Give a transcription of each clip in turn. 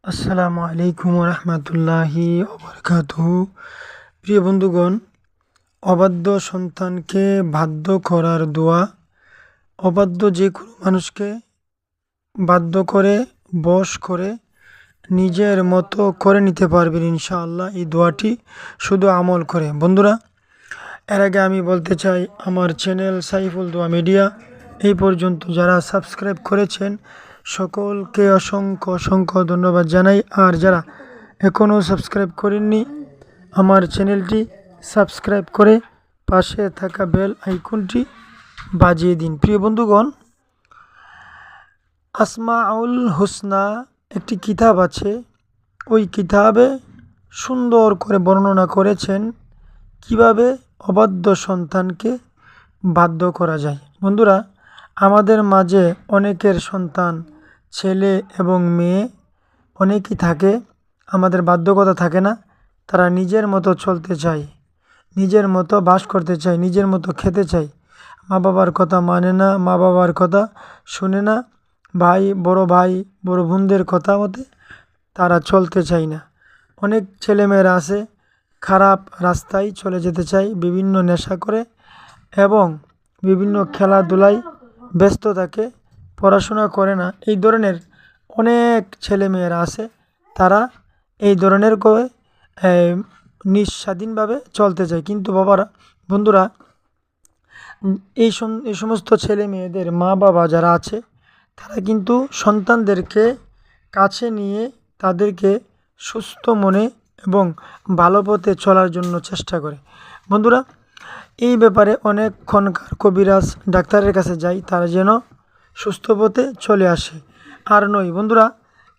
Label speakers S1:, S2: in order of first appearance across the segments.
S1: আসসালামু আলাইকুম রহমতুল্লাহি ওবরকাতুহু। প্রিয় বন্ধুগণ, অবাধ্য সন্তানকে বাধ্য করার দোয়া। অবাধ্য যে কোনো মানুষকে বাধ্য করে, বশ করে নিজের মতো করে নিতে পারবেন ইনশাআল্লাহ এই দোয়াটি শুধু আমল করে। বন্ধুরা, এর আগে আমি বলতে চাই, আমার চ্যানেল সাইফুল দোয়া মিডিয়া এই পর্যন্ত যারা সাবস্ক্রাইব করেছেন সকলকে অসংখ্য অসংখ্য ধন্যবাদ জানাই। আর যারা এখনও সাবস্ক্রাইব করেননি আমার চ্যানেলটি সাবস্ক্রাইব করে পাশে থাকা বেল আইকনটি বাজিয়ে দিন। প্রিয় বন্ধুগণ, আসমাউল হুসনা একটি কিতাব আছে। ওই কিতাবে সুন্দর করে বর্ণনা করেছেন কিভাবে অবাধ্য সন্তানকে বাধ্য করা যায়। বন্ধুরা, আমাদের মাঝে অনেকের সন্তান, ছেলে এবং মেয়ে অনেকই থাকে, আমাদের বাধ্যকতা থাকে না। তারা নিজের মতো চলতে চায়, নিজের মতো বাস করতে চায়, নিজের মতো খেতে চায়, মা বাবার কথা মানে না, মা বাবার কথা শুনে না, ভাই বড় বোনদের কথা মতে তারা চলতে চায় না। অনেক ছেলেমেয়েরা আছে খারাপ রাস্তায় চলে যেতে চায়, বিভিন্ন নেশা করে এবং বিভিন্ন খেলাধুলায় ব্যস্ত থাকে, পড়াশোনা করে না। এই ধরনের অনেক ছেলেমেয়েরা আছে, তারা এই ধরনের করে নিঃস্বাধীনভাবে চলতে চায়। কিন্তু বন্ধুরা, এই সমস্ত ছেলে মেয়েদের মা বাবা যারা আছে তারা কিন্তু সন্তানদেরকে কাছে নিয়ে তাদেরকে সুস্থ মনে এবং ভালো পথে চলার জন্য চেষ্টা করে। বন্ধুরা, এই ব্যাপারে অনেকক্ষণকার কবিরাজ ডাক্তারের কাছে যায়, তারা যেন সুস্থ পথে চলে আসে। আর নয় বন্ধুরা,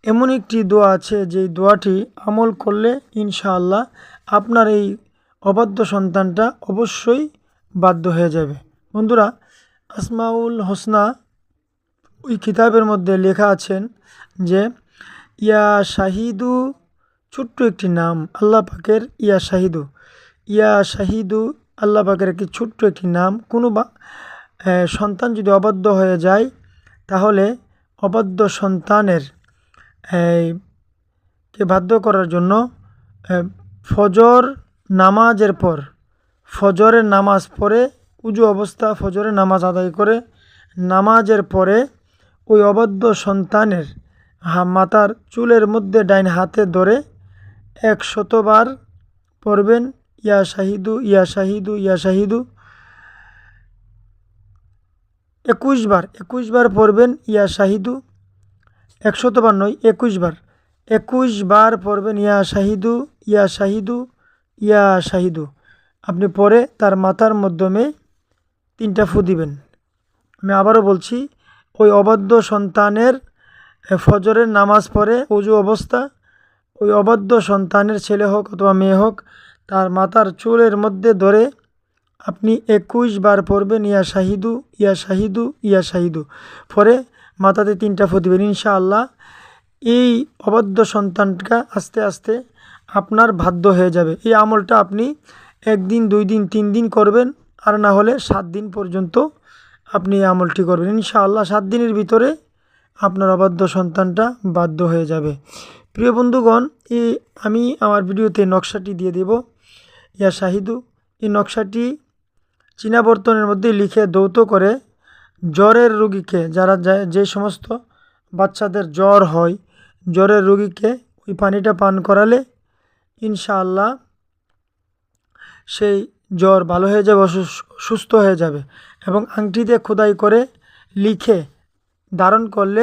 S1: এমন একটি দোয়া আছে যেই দোয়াটি আমল করলে ইনশাআল্লাহ আপনার এই অবাধ্য সন্তানটা অবশ্যই বাধ্য হয়ে যাবে। বন্ধুরা, আসমাউল হোসনা ওই কিতাবের মধ্যে লেখা আছেন যে ইয়া শাহিদু, ছোট্ট একটি নাম আল্লাহ পাকের, ইয়া শাহিদু আল্লাহ পাকের একটি ছোট্ট একটি নাম। কোনো সন্তান যদি অবাধ্য হয়ে যায় তাহলে অবাধ্য সন্তানের কে বাধ্য করার জন্য ফজর নামাজের পর, ফজরের নামাজ পড়ে উজু অবস্থা ফজরের নামাজ আদায় করে নামাজের পরে ওই অবাধ্য সন্তানের মাথার চুলের মধ্যে ডাইন হাতে ধরে 100 বার পড়বেন ইয়া শাহিদু ইয়া শাহিদু ইয়া শাহিদু। 21 বার পড়বেন ইয়া শাহিদু, 100 বার নয়, 21 বার পড়বেন ইয়া শাহিদু ইয়া শাহিদু ইয়া শাহিদু। আপনি পরে তার মাথার মাধ্যমে 3টা ফু দিবেন। আমি আবারও বলছি, ওই অবাধ্য সন্তানের ফজরের নামাজ পড়ে ওযু অবস্থা, ওই অবাধ্য সন্তানের ছেলে হোক অথবা মেয়ে হোক, তার মাথার চুলের মধ্যে ধরে আপনি 21 বার পড়বেন ইয়া শাহিদু ইয়া শাহিদু ইয়া শাহিদু, পরে মাথাতে 3টা ফু দিবেন। ইনশাআল্লাহ এই অবাধ্য সন্তানটা আস্তে আস্তে আপনার বাধ্য হয়ে যাবে। এই আমলটা আপনি 1 দিন 2 দিন 3 দিন করবেন, আর না হলে 7 দিন পর্যন্ত আপনি এই আমলটি করবেন। ইনশাআল্লাহ 7 দিনের ভিতরে আপনার অবাধ্য সন্তানটা বাধ্য হয়ে যাবে। প্রিয় বন্ধুগণ, আমি আমার ভিডিওতে নকশাটি দিয়ে দেব ইয়া শাহিদু। এই নকশাটি চীনা বর্তনের মধ্যে লিখে ধৌত করে জ্বরের রোগীকে, যে সমস্ত বাচ্চাদের জ্বর হয়, জ্বরের রোগীকে ওই পানিটা পান করালে ইনশাআল্লাহ সেই জ্বর ভালো হয়ে যাবে, সুস্থ হয়ে যাবে। এবং আংটি দিয়ে খোদাই করে লিখে ধারণ করলে